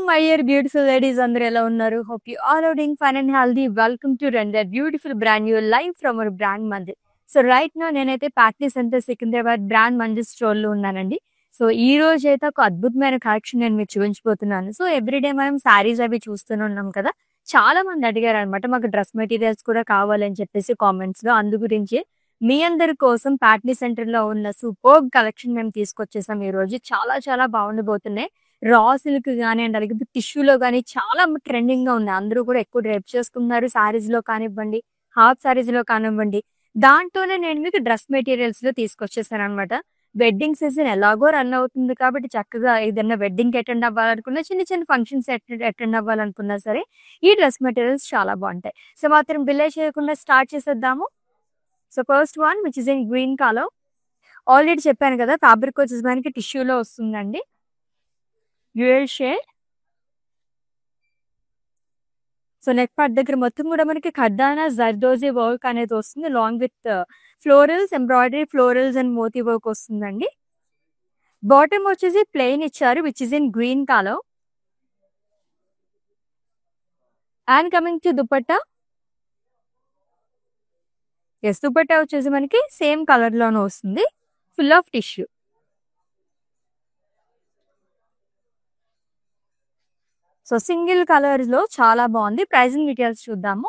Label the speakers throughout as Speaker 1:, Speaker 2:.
Speaker 1: my dear beautiful ladies అందరూ ఎలా ఉన్నారు? Hope you all are doing fine and healthy. Welcome to Render beautiful brand new live from our brand Mandir. So right now నేనైతే Patny centre Secunderabad brand Mandir store లో ఉన్నానండి. So ఈ రోజు అయితే ఒక అద్భుతమైన కలెక్షన్ నేను మీకు చూపించబోతున్నాను. సో ఎవ్రీడే మనం శారీస్ అవి చూస్తూనే ఉన్నాం కదా. చాలా మంది అడిగారు అనమాట, మాకు డ్రెస్ మెటీరియల్స్ కూడా కావాలని చెప్పేసి కామెంట్స్ లో. అందు గురించి మీ అందరి కోసం ప్యాట్నీ సెంటర్ లో ఉన్న సూపర్ కలెక్షన్ మేము తీసుకొచ్చేసాం ఈ రోజు. చాలా చాలా బాగుండబోతున్నాయి. రా సిల్క్ కానివ్వండి, అలాగే టిష్యూలో కానీ చాలా ట్రెండింగ్ గా ఉంది. అందరూ కూడా ఎక్కువ డ్రైప్ చేసుకున్నారు. శారీస్ లో కానివ్వండి, హాఫ్ శారీస్ లో కానివ్వండి. దాంట్లోనే నేను మీకు డ్రెస్ మెటీరియల్స్ లో తీసుకొచ్చేసాను అనమాట. వెడ్డింగ్ సీజన్ ఎలాగో రన్ అవుతుంది కాబట్టి చక్కగా ఏదైనా వెడ్డింగ్ అటెండ్ అవ్వాలనుకున్నా, చిన్న చిన్న ఫంక్షన్స్ అటెండ్ అవ్వాలనుకున్నా సరే ఈ డ్రెస్ మెటీరియల్స్ చాలా బాగుంటాయి. సో మాత్రం డిలే చేయకుండా స్టార్ట్ చేసేద్దాము. So first one which is in green colour. Already చెప్పాను కదా, ఫ్యాబ్రిక్ వచ్చేసి మనకి టిష్యూలో వస్తుందండి. Dual shade. So neck part దగ్గర మొత్తం కూడా మనకి ఖర్దానా జర్దోజీ వర్క్ అనేది వస్తుంది, long with florals, embroidery florals and Moti work వస్తుందండి. బాటమ్ వచ్చేసి ప్లెయిన్ ఇచ్చారు which is in green colour. And coming to dupatta. Yes, dupatta వచ్చేసి మనకి సేమ్ కలర్ లోనే వస్తుంది, full of tissue. So single colours లో చాలా బాగుంది. ప్రైజింగ్ డీటెయిల్స్ చూద్దాము.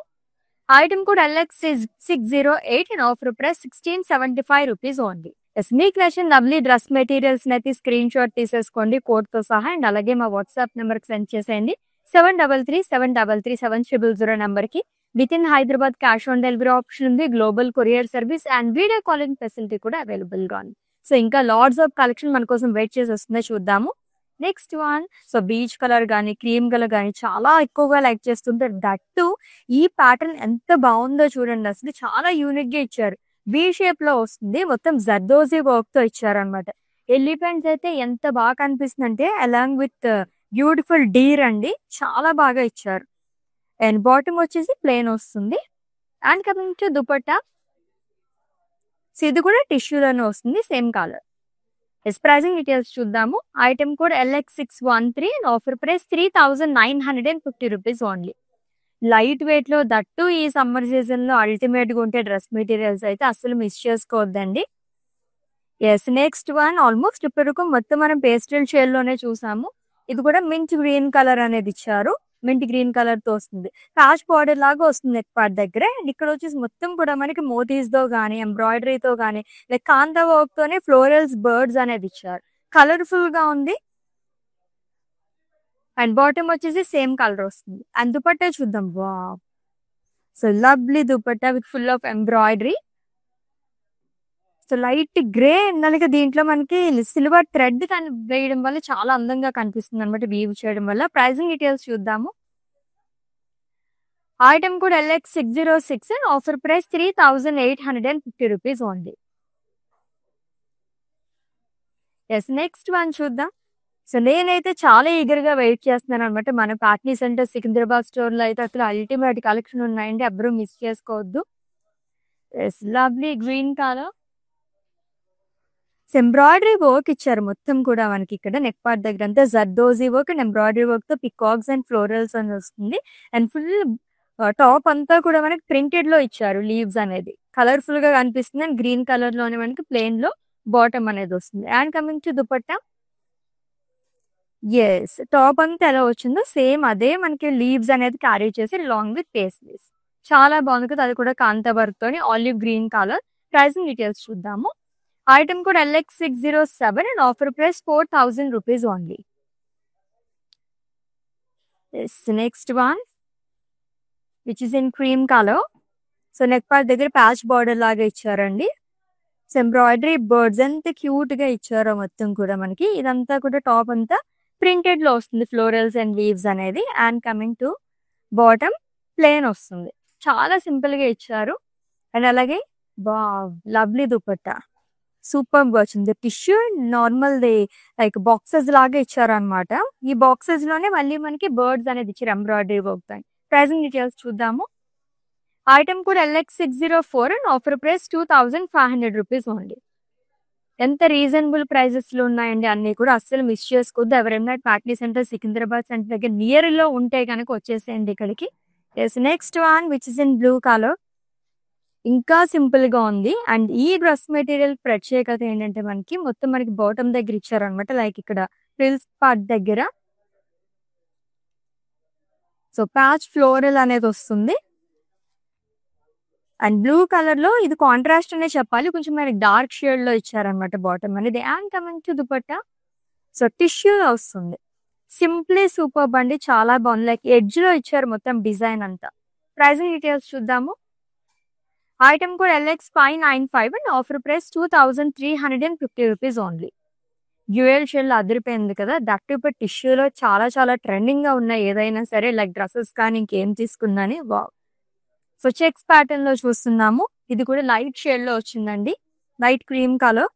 Speaker 1: Item code LX608 and offer price 1675 rupees only. Yes, మీకు నచ్చిన లవ్లీ డ్రెస్ మెటీరియల్స్ అయితే స్క్రీన్ షాట్ తీసేసుకోండి కోడ్ తో సహా. అండ్ అలాగే మా వాట్సాప్ నెంబర్ కి సెండ్ చేసేయండి 7337337000 నెంబర్ కి. Within Hyderabad cash on delivery option ఉంది, global courier service and video calling facility కూడా అవైలబుల్ గా ఉంది. సో ఇంకా లార్డ్స్ ఆఫ్ కలెక్షన్ మన కోసం వెయిట్ చేసి వస్తుందో చూద్దాము. Next one, so beach colour కానీ క్రీమ్ కలర్ కానీ చాలా ఎక్కువగా లైక్ చేస్తుంటారు. దట్టు ఈ ప్యాటర్న్ ఎంత బాగుందో చూడండి, అసలు చాలా యూనిక్ గా ఇచ్చారు. బీ షేప్ లో వస్తుంది, మొత్తం జర్దోజీ వర్క్ తో ఇచ్చారు అనమాట. ఎలిఫెంట్స్ అయితే ఎంత బాగా కనిపిస్తుంది అంటే అలాంగ్ విత్ బ్యూటిఫుల్ డీర్ అండి, చాలా బాగా ఇచ్చారు. అండ్ బాటమ్ వచ్చేసి ప్లెయిన్ వస్తుంది. And coming to dupatta, so ఇది కూడా టిష్యూలోనే వస్తుంది, same colour. Yes, pricing details చూద్దాము. Item code LX613 and offer price 3950 rupees only. Light weight లో, దట్టు ఈ సమ్మర్ సీజన్ లో అల్టిమేట్ గా ఉంటే డ్రెస్ మెటీరియల్స్ అయితే అస్సలు మిస్ చేసుకోవద్దండి. ఎస్, నెక్స్ట్ వన్ ఆల్మోస్ట్ ఇప్పటివరకు మొత్తం మనం పేస్టల్ షేడ్ లోనే చూసాము. ఇది కూడా మింట్ గ్రీన్ కలర్ అనేది ఇచ్చారు, మింట్ గ్రీన్ కలర్ తో వస్తుంది. ప్యాచ్ బార్డర్ లాగా వస్తుంది నెక్ పార్ట్ దగ్గర. అండ్ ఇక్కడ వచ్చేసి మొత్తం కూడా మనకి మోతీస్ తో గానీ, ఎంబ్రాయిడరీతో గానీ, లైక్ కాంతా వర్క్ తోనే ఫ్లోరల్స్, బర్డ్స్ అనేది ఇచ్చారు. కలర్ఫుల్ గా ఉంది. అండ్ బాటమ్ వచ్చేసి సేమ్ కలర్ వస్తుంది. అండ్ దుపట్టా చూద్దాం. Wow, so lovely dupatta with full of embroidery. So light grey ఉండాలి, దీంట్లో మనకి సిల్వర్ థ్రెడ్ వేయడం వల్ల చాలా అందంగా కనిపిస్తుంది అనమాట, వీవ్ చేయడం వల్ల. ప్రైజింగ్ డీటెయిల్స్ చూద్దాము. ఐటమ్ కూడా LX606 and offer price 3850 rupees only. Yes, next one చూద్దాం. సో నేనైతే చాలా ఈగర్ గా వెయిట్ చేస్తున్నాను అనమాట. మన ప్యాట్నీ సెంటర్ సికింద్రాబాద్ స్టోర్ లో అయితే అసలు అల్టిమేట్ కలెక్షన్ ఉన్నాయండి, ఎవ్వరూ మిస్ చేసుకోవద్దు. Yes, lovely green colour. Embroidery work ఇచ్చారు మొత్తం కూడా మనకి. ఇక్కడ నెక్ పార్ట్ దగ్గర అంతా జర్దోజీ వర్క్ అండ్ ఎంబ్రాయిడరీ వర్క్ తో పికాక్స్ అండ్ ఫ్లోరల్స్ అని వస్తుంది. అండ్ ఫుల్ టాప్ అంతా కూడా మనకి ప్రింటెడ్ లో ఇచ్చారు, లీవ్స్ అనేది కలర్ఫుల్ గా కనిపిస్తుంది. అండ్ గ్రీన్ కలర్ లోనే మనకి ప్లెయిన్ లో బాటమ్ అనేది వస్తుంది. And coming to dupatta, yes top అంతా ఎలా వచ్చిందో సేమ్ అదే మనకి లీవ్స్ అనేది క్యారీ చేసి లాంగ్ విత్ పేస్లీస్. చాలా బాగుంది కదా, అది కూడా కాంతా వర్క్ తోని olive green colour. Pricing details చూద్దాము. Item code LX607 and offer price 4000 rupees only. Next one which is in cream colour. So neck part దగ్గర ప్యాచ్ బార్డర్ లాగా ఇచ్చారండి. సో ఎంబ్రాయిడరీ బర్డ్స్ ఎంత క్యూట్ గా ఇచ్చారో మొత్తం కూడా మనకి. ఇదంతా కూడా టాప్ అంతా ప్రింటెడ్ లో వస్తుంది, ఫ్లోరల్స్ అండ్ లీవ్స్ అనేది. And coming to bottom plain వస్తుంది, చాలా సింపుల్ గా ఇచ్చారు. అండ్ అలాగే లవ్లీ దుపట్టా సూపర్ గా వచ్చింది. Tissue normal the like boxes లాగా ఇచ్చారు అనమాట. ఈ బాక్సెస్ లోనే మళ్ళీ మనకి బర్డ్స్ అనేది ఇచ్చారు ఎంబ్రాయిడరీ వర్క్ తో. ప్రైజింగ్ డీటెయిల్స్ చూద్దాము. ఐటమ్ కూడా LX604 and offer price 2500 rupees only. ఎంత రీజనబుల్ ప్రైజెస్ లో ఉన్నాయండి అన్ని కూడా, అస్సలు మిస్ చేసుకోవద్దు. ఎవరైనా పార్టీ సెంటర్ సికింద్రాబాద్ సెంటర్ దగ్గర నియర్ లో ఉంటే కనుక వచ్చేసేయండి ఇక్కడికి. Yes, next one which is in blue colour. ఇంకా సింపుల్ గా ఉంది. అండ్ ఈ డ్రెస్ మెటీరియల్ ప్రత్యేకత ఏంటంటే మనకి మొత్తం మనకి బాటమ్ దగ్గర ఇచ్చారనమాట, లైక్ ఇక్కడ ఫ్రిల్స్ పార్ట్ దగ్గర. సో ప్యాచ్ ఫ్లోరల్ అనేది వస్తుంది. అండ్ బ్లూ కలర్ లో ఇది కాంట్రాస్ట్ అనే చెప్పాలి, కొంచెం మనకి డార్క్ షేడ్ లో ఇచ్చారనమాట బాటమ్ అనేది. And coming to dupatta, so tissue వస్తుంది. సింప్లీ సూపర్ అండి, చాలా బాగుంది. లైక్ ఎడ్జ్ లో ఇచ్చారు మొత్తం డిజైన్ అంతా. ప్రైజింగ్ డీటెయిల్స్ చూద్దాము. Item code LX595 and offer price 2350 rupees only. Dual shell అదిరిపోయింది కదా, దట్ ఇప్పుడు టిష్యూలో చాలా చాలా ట్రెండింగ్ గా ఉన్నాయి ఏదైనా సరే, లైక్ డ్రెస్సెస్ కానీ ఇంకేం తీసుకున్నాని. వావ్. సో చెక్స్ ప్యాటర్న్ లో చూస్తున్నాము, ఇది కూడా లైట్ షేడ్ లో వచ్చిందండి, light cream colour.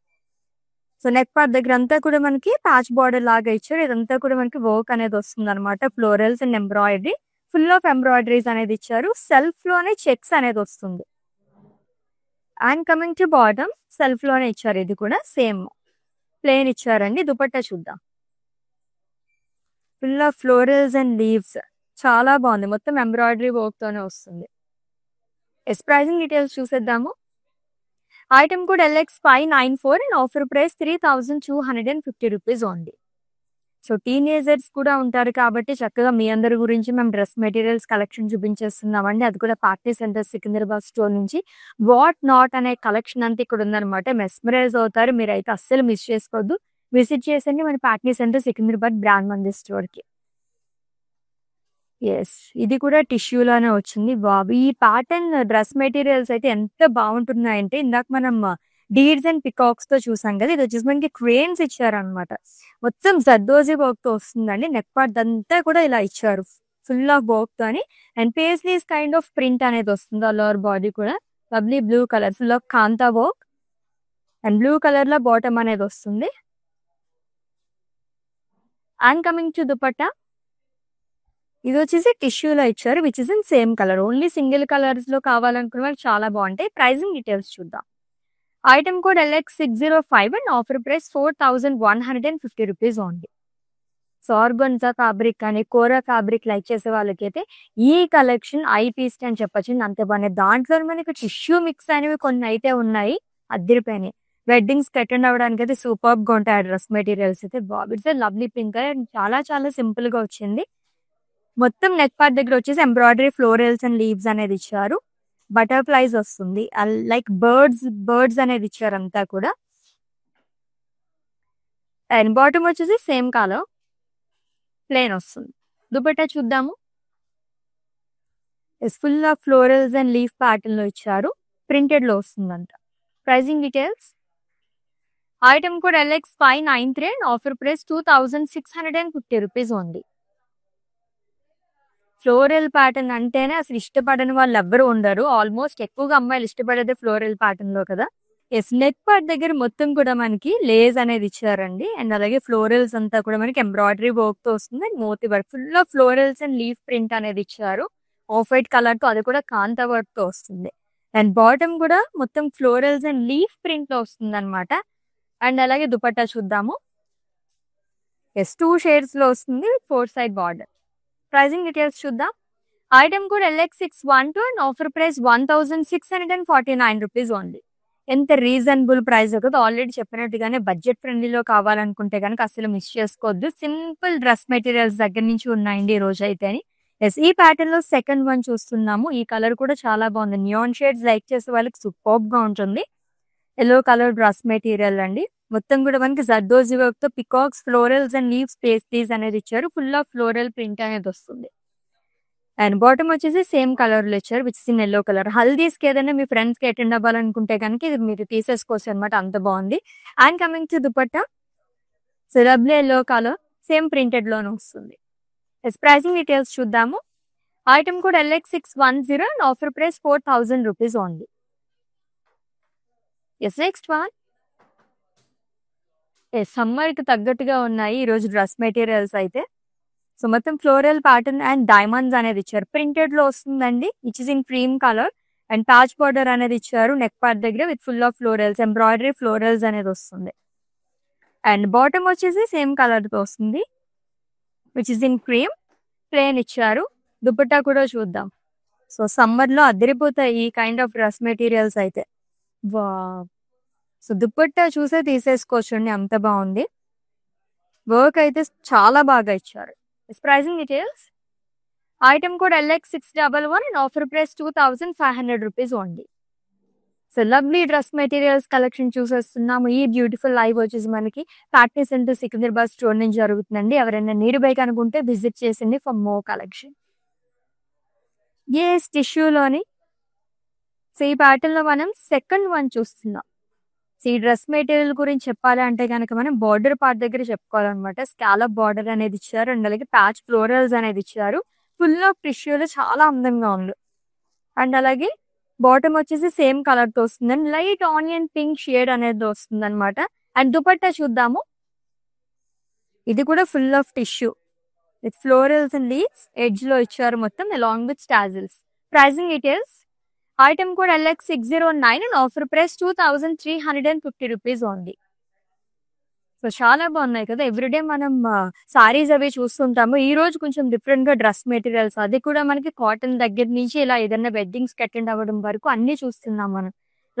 Speaker 1: So neck part దగ్గర అంతా కూడా మనకి ప్యాచ్ బార్డర్ లాగా ఇచ్చారు, ఇదంతా కూడా మనకి వర్క్ అనేది వస్తుంది అనమాట, florals and embroidery, full of embroideries అనేది ఇచ్చారు. సెల్ఫ్ లోనే చెక్స్ అనేది వస్తుంది. And coming to bottom, self లోనే ఇచ్చారు, ఇది కూడా సేమ్ ప్లేన్ ఇచ్చారండి. దుపట్టా చూద్దాం. Full of florals and leaves, చాలా బాగుంది, మొత్తం ఎంబ్రాయిడరీ వర్క్ తోనే వస్తుంది. ఎస్, ప్రైజింగ్ డీటెయిల్స్ చూసేద్దాము. Item code LX594 and offer price 3250 rupees only. So teenagers కూడా ఉంటారు కాబట్టి చక్కగా మీ అందరి గురించి మేము డ్రెస్ మెటీరియల్స్ కలెక్షన్ చూపించేస్తున్నామండి, అది కూడా పార్టీ సెంటర్ సికింద్రాబాద్ స్టోర్ నుంచి. వాట్ నాట్ అనే కలెక్షన్ అంతా ఇక్కడ ఉందన్నమాట, మెస్మరైజ్ అవుతారు, మీరైతే అస్సలు మిస్ చేసుకోవద్దు. విజిట్ చేసండి మన పార్టీ సెంటర్ సికింద్రాబాద్ బ్రాండ్ మంది స్టోర్ కి. ఎస్, ఇది కూడా టిష్యూలోనే వచ్చింది. బాబు, ఈ ప్యాటర్న్ డ్రెస్ మెటీరియల్స్ అయితే ఎంత బాగుంటున్నాయంటే, ఇందాక మనం డీడ్స్ అండ్ పికాక్స్ తో చూసాం కదా, ఇది వచ్చేసి మనకి క్రేన్స్ ఇచ్చారనమాట, మొత్తం జర్దోజీ వర్క్ తో వస్తుందండి. నెక్ పార్ట్ అంతా కూడా ఇలా ఇచ్చారు, ఫుల్ ఆఫ్ వర్క్ తో అని. And paisleys kind of print అనేది వస్తుంది. లోవర్ బాడీ కూడా lovely blue colour, full of kantha work. And blue colour లో బాటమ్ అనేది వస్తుంది. అండ్ కమింగ్ టు దుపట్టా, ఇది వచ్చేసి టిష్యూలో ఇచ్చారు, which is in same colour. Only single colours లో కావాలనుకున్న వాళ్ళు చాలా బాగుంటాయి. ప్రైజింగ్ డీటెయిల్స్ చూద్దాం. Item code LX605 and offer price 4150 rupees only. So organza fabric కానీ కోరా ఫ్యాబ్రిక్ లైక్ చేసే వాళ్ళకైతే ఈ కలెక్షన్ ఐ పీస్ట్ అని చెప్పచ్చు, అంతే బాగున్నాయి. దాంట్లో మనకి టిష్యూ మిక్స్ అనేవి కొన్ని అయితే ఉన్నాయి, అద్దరిపోయినాయి. వెడ్డింగ్స్ అటెండ్ అవ్వడానికి అయితే సూపర్ గా ఉంటాయి డ్రెస్ మెటీరియల్స్ అయితే. Bob, it's lovely pink colour, చాలా చాలా సింపుల్ గా వచ్చింది. మొత్తం నెక్ పార్ట్ దగ్గర వచ్చేసి ఎంబ్రాయిడరీ ఫ్లోరల్స్ అండ్ లీవ్స్ అనేది ఇచ్చారు, బటర్ఫ్లైస్ వస్తుంది, లైక్ బర్డ్స్ అనేది ఇచ్చారు అంతా కూడా. అండ్ బాటమ్ వచ్చేసి సేమ్ కలర్ ప్లేన్ వస్తుంది. దుపట్టా చూద్దాము. Full of florals and leaf pattern లో ఇచ్చారు, ప్రింటెడ్ లో వస్తుందంట. Pricing details. Item code LX593 and offer price 2650 rupees only. Floral pattern అంటేనే అసలు ఇష్టపడని వాళ్ళు ఎవ్వరు ఉండరు, ఆల్మోస్ట్ ఎక్కువగా అమ్మాయిలు ఇష్టపడేది ఫ్లోరల్ ప్యాటర్న్ లో కదా. ఎస్, నెక్ పార్ట్ దగ్గర మొత్తం కూడా మనకి లేస్ అనేది ఇచ్చారండి. అండ్ అలాగే ఫ్లోరల్స్ అంతా కూడా మనకి ఎంబ్రాయిడరీ వర్క్ తో వస్తుంది. And Moti work, full of florals and leaf print అనేది ఇచ్చారు, ఆఫ్ వైట్ కలర్ తో, అది కూడా కాంతా వర్క్ తో వస్తుంది. అండ్ బాటమ్ కూడా మొత్తం ఫ్లోరల్స్ అండ్ లీఫ్ ప్రింట్ లో వస్తుంది అనమాట. అండ్ అలాగే దుపట్టా చూద్దాము. ఎస్, 2 షేడ్స్ లో వస్తుంది, 4 సైడ్ బార్డర్. ప్రైజింగ్ డీటెయిల్స్ చూద్దాం. Item code LX612 and offer price 1649 rupees only. ఎంత రీజనబుల్ ప్రైస్ కదా, ఆల్రెడీ చెప్పినట్టుగానే బడ్జెట్ ఫ్రెండ్లీలో కావాలనుకుంటే కనుక అసలు మిస్ చేసుకోవద్దు. సింపుల్ డ్రెస్ మెటీరియల్స్ దగ్గర నుంచి ఉన్నాయండి ఈ రోజు అయితే అని. ఎస్, ఈ ప్యాటర్న్ లో సెకండ్ వన్ చూస్తున్నాము, ఈ కలర్ కూడా చాలా బాగుంది, నియాన్ షేడ్స్ లైక్ చేసే వాళ్ళకి సూపర్ గా ఉంటుంది. ఎల్లో కలర్ డ్రెస్ మెటీరియల్ అండి, మొత్తం కూడా మనకి జర్దోజీ వర్క్ తో peacocks, florals and leaves pastries అనేది ఇచ్చారు, ఫుల్ ఆఫ్ ఫ్లోరల్ ప్రింట్ అనేది వస్తుంది. అండ్ బాటమ్ వచ్చేసి సేమ్ కలర్ లో ఇచ్చారు, విచ్ ఇన్ ఎల్లో కలర్. హల్దీస్ కి ఏదైనా మీ ఫ్రెండ్స్ కి అటెండ్ అవ్వాలనుకుంటే కనుక ఇది మీరు తీసేసుకోవచ్చు అనమాట, అంత బాగుంది. And coming to dupatta, so lovely yellow colour, same printed లోనే వస్తుంది. ప్రైజింగ్ డీటెయిల్స్ చూద్దాము. Item code LX610 and offer price 4000 rupees only. Yes, next one. Summer కి తగ్గట్టుగా ఉన్నాయి ఈ రోజు డ్రెస్ మెటీరియల్స్ అయితే. సో మొత్తం ఫ్లోరల్ ప్యాటర్న్ అండ్ డైమండ్స్ అనేది ఇచ్చారు, ప్రింటెడ్ లో వస్తుందండి, which is in cream colour. And patch border అనేది ఇచ్చారు నెక్ పార్ట్ దగ్గర with full of florals, embroidery florals అనేది వస్తుంది. అండ్ బాటమ్ వచ్చేసి సేమ్ కలర్ తో వస్తుంది which is in cream. Plain ఇచ్చారు. దుపట్టా కూడా చూద్దాం. సో సమ్మర్ లో అదిరిపోతాయి ఈ కైండ్ ఆఫ్ డ్రెస్ మెటీరియల్స్ అయితే. వావ్! సో దుపట్టా చూసే తీసేసుకోవచ్చండి, అంత బాగుంది. వర్క్ అయితే చాలా బాగా ఇచ్చారు. Pricing details. Item code LX611 and offer price 2500 rupees only. So lovely dress materials collection చూసేస్తున్నాము. ఈ బ్యూటిఫుల్ లైవ్ వచ్చేసి మనకి ఫ్యాక్టరీ సెంటర్ సికింద్రాబాద్ స్టోర్ నుంచి జరుగుతుందండి. ఎవరైనా నీరు బైక్ అనుకుంటే విజిట్ చేసింది ఫర్ మోర్ కలెక్షన్. ఎస్ టిష్యూలోని సో ఈ ప్యాటర్న్ లో మనం సెకండ్ వన్ చూస్తున్నాం. సో ఈ డ్రెస్ మెటీరియల్ గురించి చెప్పాలి అంటే కనుక మనం బార్డర్ పార్ట్ దగ్గర చెప్పుకోవాలన్నమాట. స్కాలప్ బార్డర్ అనేది ఇచ్చారు అండ్ అలాగే ప్యాచ్ ఫ్లోరల్స్ అనేది ఇచ్చారు. ఫుల్ ఆఫ్ టిష్యూలో చాలా అందంగా ఉంది. అండ్ అలాగే బాటమ్ వచ్చేసి సేమ్ కలర్ తో వస్తుంది and light onion pink shade అనేది వస్తుంది అనమాట. అండ్ దుపట్టా చూద్దాము. ఇది కూడా full of tissue with florals and leaves edge లో ఇచ్చారు మొత్తం along with tassels. Pricing details. Item code LX609 and offer price 2350 rupees only. So చాలా బాగున్నాయి కదా. ఎవ్రీడే మనం సారీస్ అవి చూస్తుంటాము. ఈ రోజు కొంచెం డిఫరెంట్ గా డ్రెస్ మెటీరియల్స్, అది కూడా మనకి కాటన్ దగ్గర నుంచి ఇలా ఏదైనా వెడ్డింగ్స్ కి అటెండ్ అవ్వడం వరకు అన్ని చూస్తున్నాం మనం.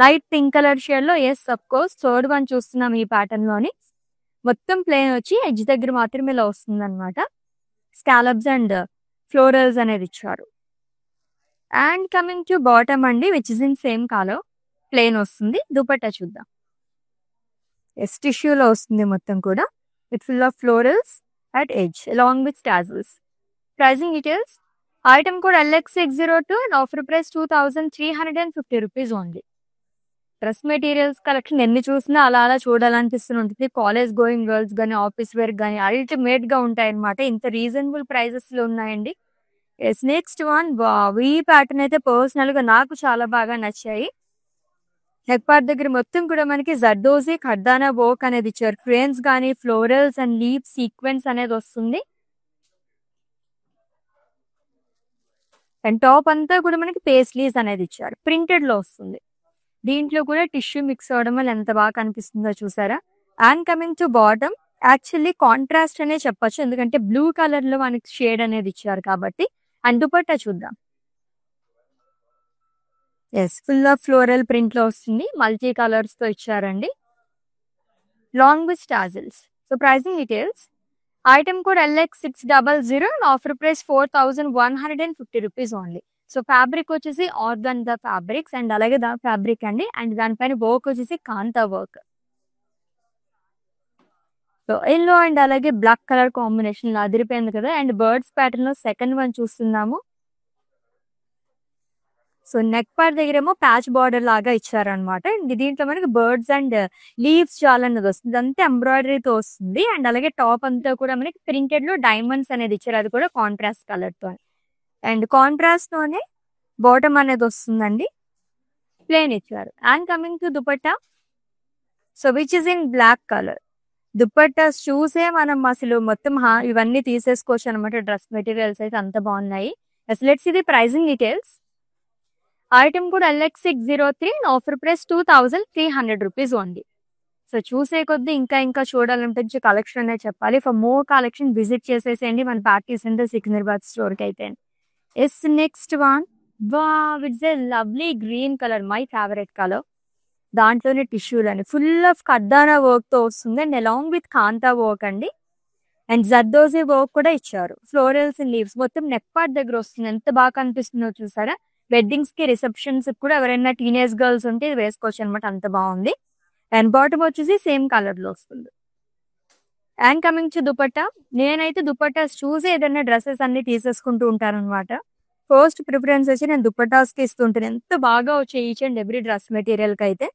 Speaker 1: లైట్ పింక్ కలర్ షేడ్ లో yes of course third one చూస్తున్నాం ఈ ప్యాటర్న్ లోని. మొత్తం ప్లేన్ వచ్చి ఎడ్జ్ దగ్గర మాత్రమే ఇలా వస్తుంది అనమాట. స్కాలప్స్ అండ్ ఫ్లోరల్స్ అనేది ఇచ్చారు. అండ్ కమింగ్ టు బాటమ్ అండి which is in same colour, plain వస్తుంది. దుపట్టా చూద్దాం. ఎస్ టిష్యూలో వస్తుంది మొత్తం కూడా with full of florals at edge along with tassels. Pricing details. Item code LX602 and offer price 2350 rupees only. Dress materials collection ఎన్ని చూసినా అలా అలా చూడాలనిపిస్తుంది. కాలేజ్ గోయింగ్ గర్ల్స్ కానీ ఆఫీస్ వేర్ కానీ అల్టిమేట్ గా ఉంటాయి అనమాట. ఇంత రీజనబుల్ ప్రైజెస్ లో ఉన్నాయండి. Yes next one. ఈ ప్యాటర్న్ అయితే పర్సనల్ గా నాకు చాలా బాగా నచ్చాయి. నెక్ పార్ట్ దగ్గర మొత్తం కూడా మనకి జర్దోజీ ఖర్దానా వర్క్ అనేది ఇచ్చారు. క్రేన్స్ కానీ ఫ్లోరల్స్ అండ్ లీవ్ సీక్వెన్స్ అనేది వస్తుంది. అండ్ టాప్ అంతా కూడా మనకి పేస్లీస్ అనేది ఇచ్చారు. ప్రింటెడ్ లో వస్తుంది. దీంట్లో కూడా టిష్యూ మిక్స్ అవడం వల్ల ఎంత బాగా కనిపిస్తుందో చూసారా. And coming to bottom, actually contrast అనే చెప్పొచ్చు, ఎందుకంటే బ్లూ కలర్ లో మనకి షేడ్ అనేది ఇచ్చారు కాబట్టి. అండ్ దుపట్టా చూద్దాం. Yes full of floral print లో వస్తుంది. మల్టీ కలర్స్ తో ఇచ్చారండి long with tassels. So pricing details. Item code LX600 and offer price 4150 rupees only. So fabric వచ్చేసి ఆర్గాన్జా ఫ్యాబ్రిక్స్ అండ్ అలాగే దా ఫ్యాబ్రిక్ అండి. అండ్ దానిపైన వర్క్ వచ్చేసి kantha work. So yellow and అలాగే బ్లాక్ కలర్ కాంబినేషన్ లో అదిరిపోయింది కదా. అండ్ బర్డ్స్ ప్యాటర్న్ లో సెకండ్ వన్ చూస్తున్నాము. సో నెక్ పార్ట్ దగ్గర ఏమో ప్యాచ్ బార్డర్ లాగా ఇచ్చారనమాట. అండ్ దీంట్లో మనకి బర్డ్స్ అండ్ లీవ్స్ చాలా అనేది వస్తుంది. అంతే ఎంబ్రాయిడరీతో వస్తుంది. అండ్ అలాగే టాప్ అంతా కూడా మనకి ప్రింటెడ్ లో డైమండ్స్ అనేది ఇచ్చారు, అది కూడా కాంట్రాస్ట్ కలర్ తో. అండ్ కాంట్రాస్ట్ తోనే బాటమ్ అనేది వస్తుందండి, ప్లేన్ ఇచ్చారు. And coming to dupatta, so which is in black colour. Dupatta చూసే మనం అసలు మొత్తం ఇవన్నీ తీసేసుకోవచ్చు అనమాట. డ్రెస్ మెటీరియల్స్ అయితే అంత బాగున్నాయి. Let's see the pricing details. Item కూడా LX603 offer price 2300 rupees only. So చూసే కొద్దీ ఇంకా చూడాలనిపించే కలెక్షన్ అనే చెప్పాలి. ఫర్ మోర్ కలెక్షన్ విజిట్ చేసేసేయండి మన పార్టీ సెంటర్ సికింద్రాబాద్ స్టోర్ కి అయితే. Yes next one. Wow, it's a lovely green colour, my favourite colour. దాంట్లోనే టిష్యూలు అని ఫుల్ ఆఫ్ కర్దానా వర్క్ తో వస్తుంది and along with kantha work అండి. అండ్ జర్దోజీ వర్క్ కూడా ఇచ్చారు. ఫ్లోరల్స్ అండ్ లీవ్స్ మొత్తం నెక్ పార్ట్ దగ్గర వస్తుంది. ఎంత బాగా కనిపిస్తుందో చూసారా. వెడ్డింగ్స్ కి రిసెప్షన్స్ కూడా ఎవరైనా టీనేజ్ గర్ల్స్ ఉంటే ఇది వేసుకోవచ్చు అనమాట, అంత బాగుంది. అండ్ బాటమ్ వచ్చేసి సేమ్ కలర్ లో వస్తుంది. అండ్ కమింగ్ టు దుపట్టా, నేనైతే దుపట్టాస్ చూసి ఏదైనా డ్రెస్సెస్ అన్ని తీసేసుకుంటూ ఉంటాను అనమాట. ఫస్ట్ ప్రిఫరెన్స్ వచ్చి నేను దుపట్టాస్ కి ఇస్తుంటాను. ఎంత బాగా వచ్చాయి each and every dress material కి అయితే.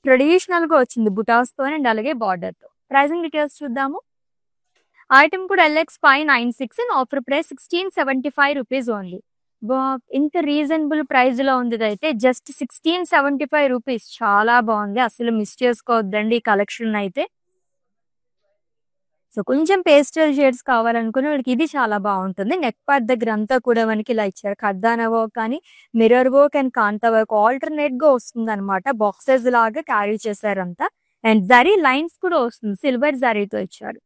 Speaker 1: ట్రెడిషనల్ గా వచ్చింది బుటాస్ తో అండ్ అలాగే బార్డర్ తో. ప్రైజింగ్ డీటెయిల్స్ చూద్దాము. ఐటమ్ కూడా LX596 and offer price 1675 rupees only. ఇంత రీజనబుల్ ప్రైస్ లో ఉంది అయితే, జస్ట్ 1675 రూపీస్. చాలా బాగుంది, అసలు మిస్ చేసుకోవద్దండి ఈ కలెక్షన్ అయితే. సో కొంచెం పేస్టల్ షేడ్స్ కావాలనుకునే వాళ్ళకి ఇది చాలా బాగుంటుంది. నెక్ పార్ట్ దగ్గర అంతా కూడా మనకి ఇలా ఇచ్చారు. కర్దానా వర్క్ కానీ, mirror work and kantha work alternate గా వస్తుందన్నమాట. బాక్సెస్ లాగా క్యారీ చేశారంతా. అండ్ జరీ లైన్స్ కూడా వస్తుంది. సిల్వర్ జరీతో ఇచ్చారు.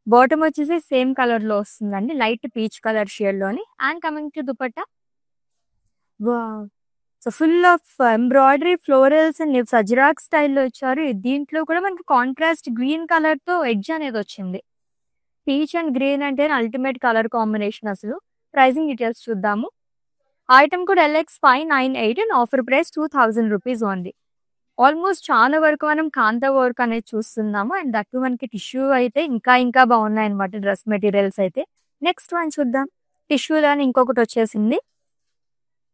Speaker 1: బాటమ్ వచ్చేసి సేమ్ కలర్ లో వస్తుందండి. లైట్ పీచ్ కలర్ షేడ్ లోని. And coming to dupatta, wow! So full of embroidery, florals and leaves ajrakh స్టైల్‌లో ఇచ్చారు. దీంట్లో కూడా మనకి కాంట్రాస్ట్ గ్రీన్ కలర్‌తో ఎడ్జ్ అనేది వచ్చింది. పీచ్ అండ్ గ్రీన్ అంటే అల్టిమేట్ కలర్ కాంబినేషన్ అసలు. ప్రైసింగ్ డీటెయిల్స్ చూద్దాము. ఐటెమ్ కూడా LX598 and offer price 2000 rupees only. Almost చాలా వరకు మనం కాంతా వర్క్ అనేది చూస్తున్నాము. అండ్ దట్టు మనకి టిష్యూ అయితే ఇంకా బాగున్నాయన్నమాట డ్రెస్ మెటీరియల్స్ అయితే. నెక్స్ట్ వన్ చూద్దాం. టిష్యూలోని ఇంకొకటి వచ్చేసింది.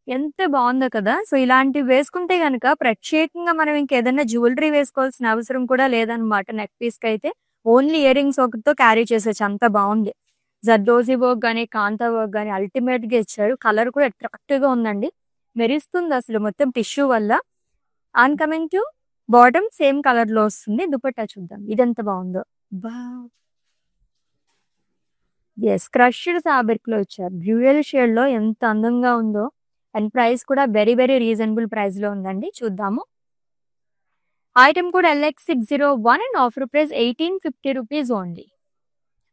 Speaker 1: ఎంత బాగుందో కదా! సో ఇలాంటివి వేసుకుంటే గనక ప్రత్యేకంగా మనం ఇంకేదైనా జ్యువెలరీ వేసుకోవాల్సిన అవసరం కూడా లేదనమాట. నెక్ పీస్‌కైతే ఓన్లీ ఇయర్ రింగ్స్ ఒకటితో క్యారీ చేసేయొచ్చు. అంత బాగుంది. జర్దోజీ వర్క్ గాని, కాంతా వర్క్ గాని అల్టిమేట్‌గా ఇచ్చారు. కలర్ కూడా అట్రాక్టివ్‌గా ఉందండి. మెరుస్తుంది అసలు మొత్తం టిష్యూ వల్ల. And coming to bottom same కలర్‌లో వస్తుంది. దుపట్టా చూద్దాం. ఇదెంత బాగుందో. వావ్! యెస్. క్రష్డ్ ఫ్యాబ్రిక్‌లో ఇచ్చారు. డ్యూయల్ షేడ్‌లో ఎంత అందంగా ఉందో. అండ్ ప్రైస్ కూడా వెరీ రీజనబుల్ ప్రైస్‌లో ఉందండి. చూద్దాము. ఐటెమ్ కూడా LX601 and offer price 1850 rupees only.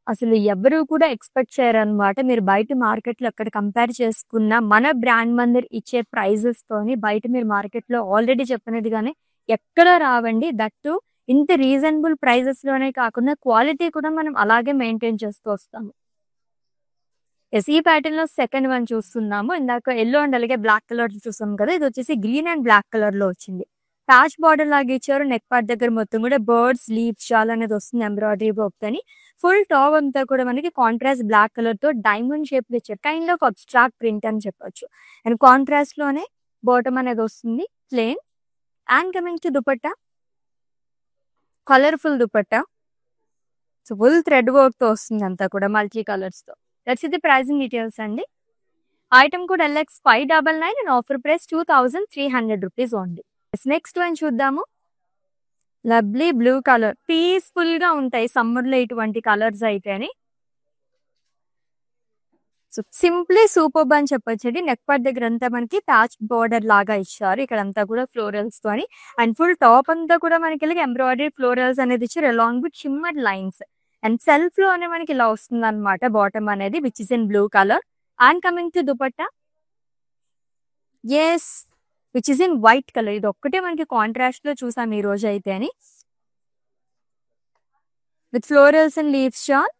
Speaker 1: అసలు ఎవ్వరు కూడా ఎక్స్‌పెక్ట్ చేయరనమాట. మీరు బయట మార్కెట్‌లో ఎక్కడ కంపేర్ చేసుకున్న మన బ్రాండ్ మందిర్ ఇచ్చే ప్రైజెస్‌తోని బయట మీరు మార్కెట్‌లో ఆల్రెడీ చెప్పినట్టుగానే ఎక్కడ రావండి. దట్ టూ ఇంత రీజనబుల్ ప్రైజెస్‌లోనే కాకుండా క్వాలిటీ కూడా మనం అలాగే మెయింటైన్ చేస్తూ వస్తాము. యెస్. ఈ ప్యాటర్న్‌లో సెకండ్ వన్ చూస్తున్నాము. ఇందాక యెల్లో అండ్ అలాగే బ్లాక్ కలర్ చూసాం కదా! ఇదొచ్చేసి గ్రీన్ అండ్ బ్లాక్ కలర్‌లో వచ్చింది. ప్యాచ్ బార్డర్ లాగా ఇచ్చారు. నెక్ పార్ట్ దగ్గర మొత్తం కూడా బర్డ్స్, లీవ్స్ షాల్ అనేది వస్తుంది ఎంబ్రాయిడరీ వర్క్‌తోని. ఫుల్ టాప్ అంతా కూడా మనకి కాంట్రాస్ట్ బ్లాక్ కలర్‌తో డైమండ్ షేప్‌లో ఇచ్చారు. కైండ్ ఆఫ్ అబ్స్ట్రాక్ట్ ప్రింట్ అని చెప్పొచ్చు. అండ్ కాంట్రాస్ట్‌లోనే బాటమ్ అనేది వస్తుంది plain. And coming to dupatta, colourful dupatta. So full thread వర్క్‌తో వస్తుంది అంతా కూడా మల్టీ కలర్స్‌తో. దట్స్ ఇది ప్రైసింగ్ డీటెయిల్స్ అండి. ఐటెమ్ కూడా LX599 and offer price 2300 rupees only. Next one చూద్దాము. Lovely blue colour. పీస్‌ఫుల్ గా ఉంటాయి సమ్మర్‌లో ఇటువంటి కలర్స్ అయితేని. సో సింప్లీ సూపర్బ్ అని చెప్పొచ్చండి. నెక్ పార్ట్ దగ్గర అంతా మనకి ప్యాచ్ బార్డర్ లాగా ఇచ్చారు. ఇక్కడంతా కూడా ఫ్లోరల్స్ తోని. అండ్ ఫుల్ టాప్ అంతా కూడా మనకి ఇలాగ ఎంబ్రాయిడరీ ఫ్లోరల్స్ అనేది ఇచ్చారు along with shimmer lines. And self లోనే మనకి ఇలా వస్తుంది అనమాట బాటమ్ అనేది which is in blue colour. And coming to dupatta, yes, which is in white colour. ఇది ఒక్కటే మనకి కాంట్రాస్ట్ లో చూసాం ఈ రోజు అయితే అని. With florals and leaves shawl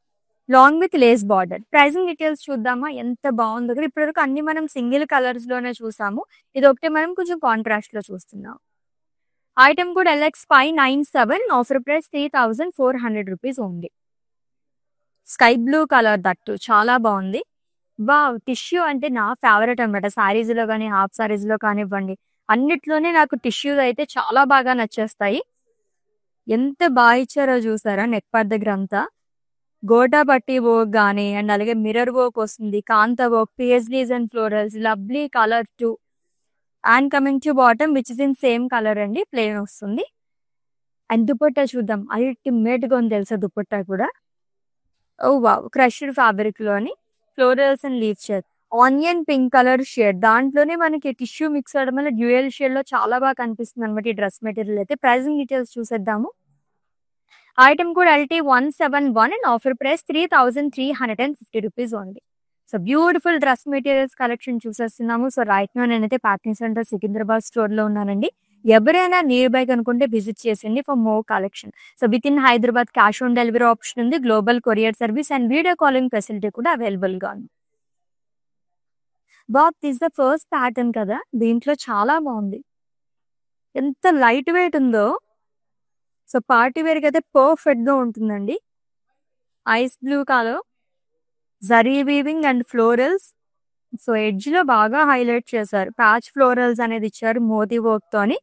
Speaker 1: long with lace border. Pricing details చూద్దామా. ఎంత బాగుందో కదా. ఇప్పటివరకు అన్ని మనం సింగిల్ కలర్స్ లోనే చూసాము. ఇది ఒకటే మనం కొంచెం కాంట్రాస్ట్ లో చూస్తున్నాం. ఐటమ్ కూడా LX597 offer price 3400 rupees only. Sky blue colour that చాలా బాగుంది. వావ్! టిష్యూ అంటే నా ఫేవరెట్ అనమాట. సారీస్ లో కానీ, హాఫ్ సారీస్ లో కానివ్వండి, అన్నిట్లోనే నాకు టిష్యూస్ అయితే చాలా బాగా నచ్చేస్తాయి. ఎంత బాగా ఇచ్చారో చూసారా నెక్ పార్ట్ దగ్గర అంతా. గోటా పట్టి వర్క్ గానీ అండ్ అలాగే మిర్రర్ వర్క్ వస్తుంది. Kantha work, paisleys and florals, lovely colour too. And coming to bottom which is in same colour అండి, ప్లెయిన్ వస్తుంది. అండ్ దుపట్టా చూద్దాం. అల్టిమేట్ గా ఉంది తెలుసా దుపట్టా కూడా. Oh wow! క్రష్డ్ ఫ్యాబ్రిక్ లోని florals and leaf shade, onion pink colour shade, దాంట్లోనే మనకి టిష్యూ మిక్స్ అవడం వల్ల డ్యూయల్ షేడ్ లో చాలా బాగా కనిపిస్తుంది అనమాట ఈ డ్రెస్ మెటీరియల్ అయితే. ప్రైసింగ్ డీటెయిల్స్ చూసేద్దాము. ఐటమ్ కూడా LT171 and offer price 3350 rupees only. So beautiful dress materials collection చూసేస్తున్నాము. సో రైట్ నో నేనైతే ప్యాకింగ్ సెంటర్ సికింద్రాబాద్ స్టోర్ లో ఉన్నానండి. ఎవరైనా నియర్ బై కనుకుంటే విజిట్ చేసింది for more collection. So within Hyderabad cash on delivery option ఉంది, global courier service and video calling facility కూడా available గా ఉంది. బాబ్ దిస్ ద ఫస్ట్ ప్యాటర్న్ కదా, దీంట్లో చాలా బాగుంది. ఎంత లైట్ వెయిట్ ఉందో. సో పార్టీ వేర్ కి అయితే పర్ఫెక్ట్ గా ఉంటుందండి. Ice blue colour, zari weaving and florals. So edge లో బాగా హైలైట్ చేశారు. ప్యాచ్ ఫ్లోరల్స్ అనేది ఇచ్చారు మోతీ వర్క్ తోని.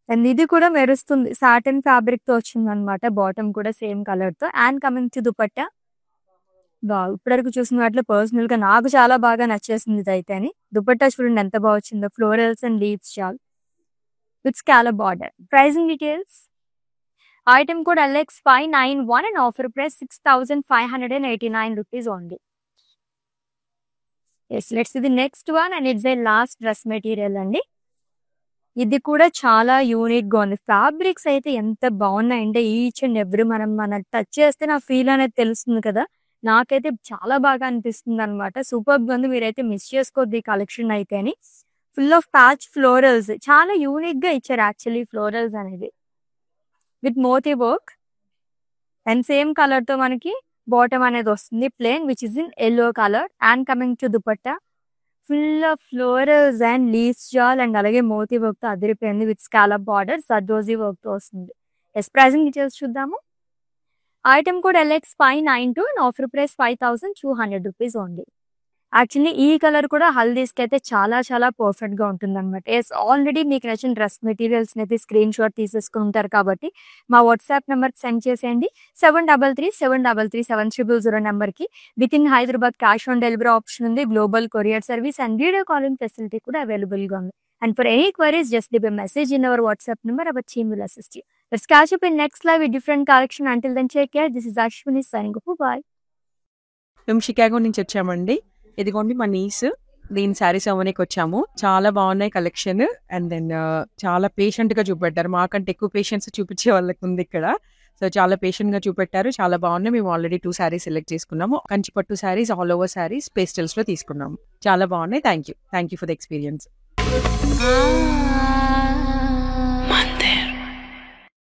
Speaker 1: అండ్ ఇది కూడా మెరుస్తుంది. సాటిన్ ఫ్యాబ్రిక్ తో వచ్చింది అనమాట. బాటమ్ కూడా సేమ్ కలర్ తో. అండ్ కమింగ్ టు దుపట్టా, ఇప్పటివరకు చూసిన వాటిలో పర్సనల్ గా నాకు చాలా బాగా నచ్చేసింది ఇది అయితే అని. దుపట్టా చూడండి ఎంత బాగా వచ్చిందో. Florals and leaves shawl with scallop border. Pricing details. Item code LX591 and offer price 6,589 rupees only. Yes, let's see the next one and it's a last dress material అండి. ఇది కూడా చాలా యూనిక్ గా ఉంది. ఫ్యాబ్రిక్స్ అయితే ఎంత బాగున్నాయంటే each and every మనం touch చేస్తే నా ఫీల్ అనేది తెలుస్తుంది కదా. నాకైతే చాలా బాగా అనిపిస్తుంది అనమాట. సూపర్ గా ఉంది. మీరైతే మిస్ చేసుకోవద్దు ఈ కలెక్షన్ అయితే అని. ఫుల్ ఆఫ్ ప్యాచ్ ఫ్లోరల్స్ చాలా యూనిక్ గా ఇచ్చారు యాక్చువల్లీ ఫ్లోరల్స్ అనేది with moti work and same colour తో మనకి బాటమ్ అనేది వస్తుంది plain which is in yellow colour and coming to dupatta full of florals and leaves jaal and అలాగే మోతీ వర్క్ తో అదిరిపోయింది with scallop border zardozi work తో వస్తుంది. ఎస్ ప్రైజింగ్ డీటెయిల్స్ చూద్దాము. Item code LX592 and offer price 5,200 rupees only. Actually ఈ colour కూడా హల్దీస్కి అయితే చాలా చాలా పర్ఫెక్ట్ గా ఉంటుంది అనమాట. ఎస్ ఆల్రెడీ మీకు నచ్చిన డ్రెస్ మెటీరియల్స్ అయితే స్క్రీన్ షాట్ తీసేసుకుని ఉంటారు కాబట్టి మా వాట్సాప్ నెంబర్ సెండ్ చేసేయండి 7337337300 నెంబర్కి. Within Hyderabad cash on delivery option ఉంది, global courier service and video calling facility కూడా అవైలబుల్ గా ఉంది. And for any queries just leave a message in our WhatsApp number. Our team will assist you. Let's catch up in next live with different collection. Until then take care. This is Ashwini signing off. Bye.
Speaker 2: మేము Chicago నుంచి వచ్చామండి. ఇదిగోండి మా knees. దీని శారీస్ అవ్వడానికి వచ్చాము. చాలా బాగున్నాయి కలెక్షన్. అండ్ దెన్ చాలా పేషెంట్ గా చూపెట్టారు. మాకంటే ఎక్కువ పేషెంట్స్ చూపించే వాళ్ళకి ఉంది ఇక్కడ. సో చాలా పేషెంట్ గా చూపెట్టారు. చాలా బాగున్నాయి. మేము ఆల్రెడీ 2 శారీస్ సెలెక్ట్ చేసుకున్నాము. Kanchipattu saris, all over saris, pastels లో తీసుకున్నాము. చాలా బాగున్నాయి. Thank you for the experience.